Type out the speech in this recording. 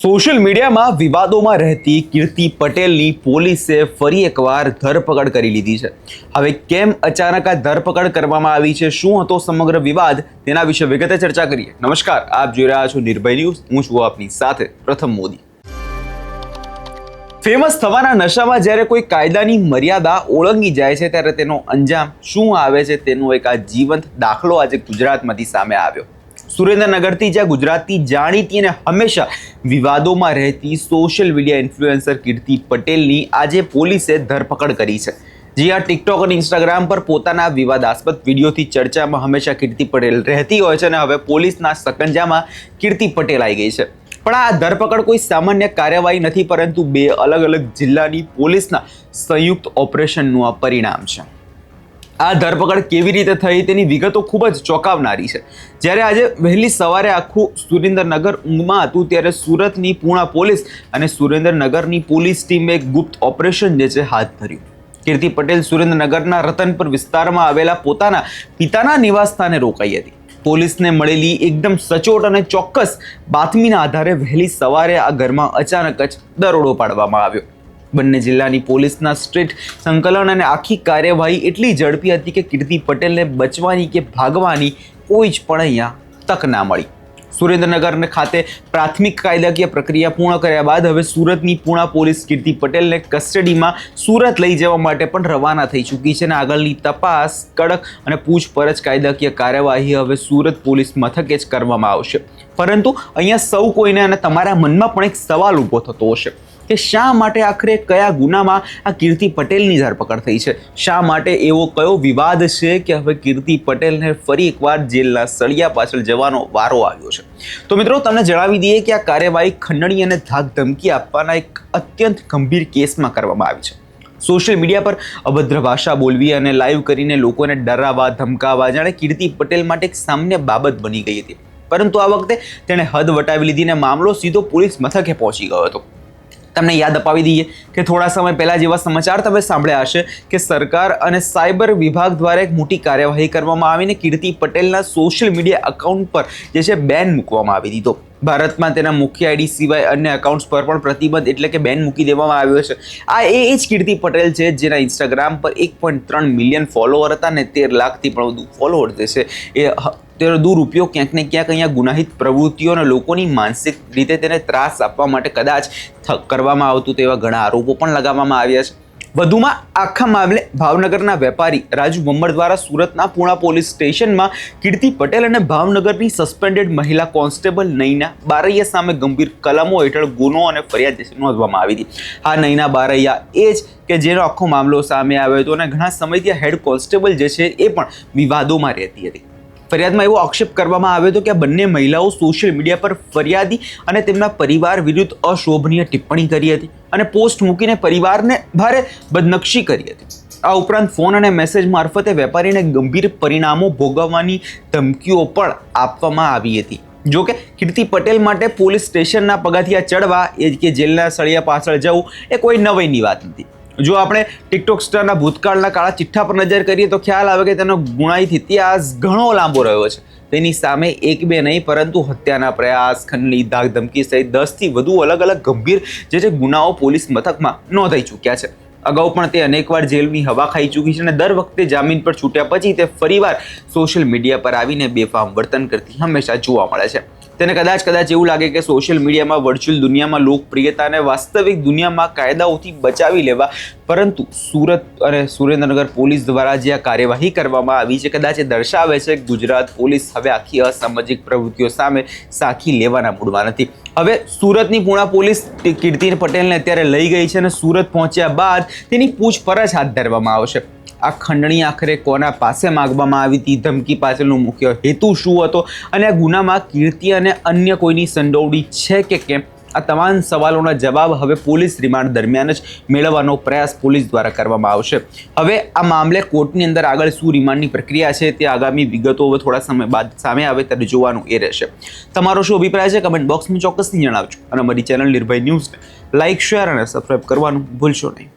Social મીડિયામાં વિવાદોમાં રહેતી કીર્તિ પટેલની પોલીસે ફરી એકવાર ધરપકડ કરી લીધી છે। હવે કેમ અચાનક આ ધરપકડ કરવામાં આવી છે, શું હતો સમગ્ર વિવાદ, તેના વિશે વિગતે ચર્ચા કરીએ। નમસ્કાર, આપ જોઈ રહ્યા છો નિર્ભય ન્યૂઝ। હું છું આપની સાથે પ્રથમ મોદી। ફેમસ થવાના નશામાં જ્યારે કોઈ કાયદાની મર્યાદા ઓળંગી જાય છે ત્યારે તેનો અંજામ શું આવે છે તેનો એક આ જીવંત દાખલો આજે ગુજરાતમાંથી સામે આવ્યો। સુરેન્દ્રનગરથી જ્યાં ગુજરાતની જાણીતી અને હંમેશા વિવાદોમાં રહેતી સોશિયલ મીડિયા ઇન્ફ્લુએન્સર કીર્તિ પટેલની આજે પોલીસે ધરપકડ કરી છે। જે આ ટિકટોક અને ઇન્સ્ટાગ્રામ પર પોતાના વિવાદાસ્પદ વિડીયોથી ચર્ચામાં હંમેશા કીર્તિ પટેલ રહેતી હોય છે અને હવે પોલીસના સકંજામાં કીર્તિ પટેલ આવી ગઈ છે। પણ આ ધરપકડ કોઈ સામાન્ય કાર્યવાહી નથી, પરંતુ બે અલગ અલગ જિલ્લાની પોલીસના સંયુક્ત ઓપરેશનનું આ પરિણામ છે। આ ધરપકડ કેવી રીતે થઈ તેની વિગતો ખૂબ જ ચોંકાવનારી છે। જ્યારે આજે વહેલી સવારે આખું સુરેન્દ્રનગર ઊંઘમાં હતું ત્યારે સુરતની પૂણા પોલીસ અને સુરેન્દ્રનગરની પોલીસ ટીમે એક ગુપ્ત ઓપરેશન જે છે હાથ ધર્યું। કીર્તિ પટેલ સુરેન્દ્રનગરના રતનપર વિસ્તારમાં આવેલા પોતાના પિતાના નિવાસસ્થાને રોકાઈ હતી। પોલીસને મળેલી એકદમ સચોટ અને ચોક્કસ બાતમીના આધારે વહેલી સવારે આ ઘરમાં અચાનક જ દરોડો પાડવામાં આવ્યો। બંને જિલ્લાની પોલીસના સ્ટ્રીટ સંકલન અને આખી કાર્યવાહી એટલી ઝડપી હતી કે કીર્તિ પટેલને બચવાની કે ભાગવાની કોઈ જ પણ અહીંયા તક ના મળી। સુરેન્દ્રનગર ખાતે પ્રાથમિક કાયદાકીય પ્રક્રિયા પૂર્ણ કર્યા બાદ હવે સુરતની પૂણા પોલીસ કીર્તિ પટેલને કસ્ટડીમાં સુરત લઈ જવા માટે પણ રવાના થઈ ચૂકી છે અને આગળની તપાસ, કડક અને પૂછપરછ કાયદાકીય કાર્યવાહી હવે સુરત પોલીસ મથકે જ કરવામાં આવશે। પરંતુ અહીંયા સૌ કોઈને અને તમારા મનમાં પણ એક સવાલ ઊભો થતો હશે કે શા માટે આખરે કયા ગુનામાં આ કીર્તિ પટેલની ધરપકડ થઈ છે? શા માટે એવો કયો વિવાદ છે કે હવે કીર્તિ પટેલને ફરી એકવાર જેલના સળિયા પાછળ જવાનો વારો આવ્યો છે? તો મિત્રો, તમને જણાવી દઈએ કે આ કાર્યવાહી ખંડણી અને ધાક ધમકી આપવાના એક અત્યંત ગંભીર કેસમાં કરવામાં આવી છે। સોશિયલ મીડિયા પર અભદ્ર ભાષા બોલવી અને લાઈવ કરીને લોકોને ડરાવવા, ધમકાવવા જાણે કીર્તિ પટેલ માટે એક સામાન્ય બાબત બની ગઈ હતી। પરંતુ આ વખતે તેણે હદ વટાવી લીધી અને મામલો સીધો પોલીસ મથકે પહોંચી ગયો હતો। તમને યાદ અપાવી દઈએ કે થોડા સમય પહેલા જેવા સમાચાર તમે સાંભળ્યા હશે કે સરકાર અને સાયબર વિભાગ દ્વારા એક મોટી કાર્યવાહી કરવામાં આવીને કીર્તિ પટેલના સોશિયલ મીડિયા એકાઉન્ટ પર જે છે બેન મૂકવામાં આવી દીધો। ભારતમાં તેના મુખ્ય આઈડી સિવાય અન્ય એકાઉન્ટ્સ પર પણ પ્રતિબંધ એટલે કે બેન મૂકી દેવામાં આવ્યો છે। આ એ જ કીર્તિ પટેલ છે જેના ઇન્સ્ટાગ્રામ પર 1.3 મિલિયન ફોલોવર હતા અને 13 લાખથી પણ વધુ ફોલોવર જે છે એ તેનો દુરુપયોગ ક્યાંક ને ક્યાંક અહીંયા ગુનાહિત પ્રવૃત્તિઓ અને લોકોની માનસિક રીતે તેને ત્રાસ આપવા માટે કદાચ કરવામાં આવતું તેવા ઘણા આરોપો પણ લગાવવામાં આવ્યા છે। વધુમાં આખા મામલે ભાવનગરના વેપારી રાજુ બમ્બર દ્વારા સુરતના પૂણા પોલીસ સ્ટેશનમાં કીર્તિ પટેલ અને ભાવનગરની સસ્પેન્ડેડ મહિલા કોન્સ્ટેબલ નૈના બારૈયા સામે ગંભીર કલમો હેઠળ ગુનો અને ફરિયાદ નોંધવામાં આવી હતી। આ નૈના બારૈયા એ જ કે જેનો આખો મામલો સામે આવ્યો હતો અને ઘણા સમયથી હેડ કોન્સ્ટેબલ જે છે એ પણ વિવાદોમાં રહેતી હતી। ફરિયાદમાં એવો આક્ષેપ કરવામાં આવ્યો હતો કે આ બંને મહિલાઓ સોશિયલ મીડિયા પર ફરિયાદી અને તેમના પરિવાર વિરુદ્ધ અશોભનીય ટિપ્પણી કરી હતી અને પોસ્ટ મૂકીને પરિવારને ભારે બદનક્ષી કરી હતી। આ ઉપરાંત ફોન અને મેસેજ મારફતે વેપારીને ગંભીર પરિણામો ભોગવવાની ધમકીઓ પણ આપવામાં આવી હતી। જો કે કીર્તિ પટેલ માટે પોલીસ સ્ટેશનના પગથિયા ચડવા એ કે જેલના સળિયા પાછળ જવું એ કોઈ નવાઈની વાત નથી। જો આપણે ટિકટોક સ્ટારના ભૂતકાળના કાળા ચિઠ્ઠા પર નજર કરીએ તો ખ્યાલ આવે કે તેનો ગુનાહિત ઇતિહાસ ઘણો લાંબો રહ્યો છે। તેની સામે એક બે નહીં પરંતુ હત્યાના પ્રયાસ, ખંડણી, ધાક ધમકી સહિત 10થી વધુ અલગ અલગ ગંભીર જે છે ગુનાઓ પોલીસ મથકમાં નોંધાઈ ચૂક્યા છે। અગાઉ પણ તે અનેકવાર જેલની હવા ખાઈ ચૂકી છે અને દર વખતે જામીન પર છૂટ્યા પછી તે ફરીવાર સોશિયલ મીડિયા પર આવીને બેફામ વર્તન કરતી હંમેશા જોવા મળે છે। તેને કદાચ એવું લાગે કે સોશિયલ મીડિયામાં વર્ચ્યુઅલ દુનિયામાં લોકપ્રિયતાને વાસ્તવિક દુનિયામાં કાયદાઓથી બચાવી લેવા, પરંતુ સુરત અને સુરેન્દ્રનગર પોલીસ દ્વારા જે આ કાર્યવાહી કરવામાં આવી છે કદાચ એ દર્શાવે છે કે ગુજરાત પોલીસ હવે આખી અસામાજિક પ્રવૃત્તિઓ સામે સાખી લેવાના મૂડમાં નથી। હવે સુરતની પૂણા પોલીસ કીર્તિ પટેલને અત્યારે લઈ ગઈ છે અને સુરત પહોંચ્યા બાદ તેની પૂછપરછ હાથ ધરવામાં આવશે। આ ખંડણી આખરે કોના પાસે માંગવામાં આવી હતી, ધમકી પાછળનો મુખ્ય હેતુ શું હતો અને આ ગુનામાં કીર્તિ અને અન્ય કોઈની સંડોવણી છે કે કેમ, આ તમામ સવાલોના જવાબ હવે પોલીસ રિમાન્ડ દરમિયાન જ મેળવવાનો પ્રયાસ પોલીસ દ્વારા કરવામાં આવશે। હવે આ મામલે કોર્ટની અંદર આગળ શું રિમાન્ડની પ્રક્રિયા છે તે આગામી વિગતો હવે થોડા સમય બાદ સામે આવે ત્યારે જોવાનું એ રહેશે। તમારો શું અભિપ્રાય છે કમેન્ટ બોક્સમાં ચોક્કસથી જણાવજો અને અમારી ચેનલ નિર્ભય ન્યૂઝને લાઇક, શેર અને સબસ્ક્રાઈબ કરવાનું ભૂલશો નહીં।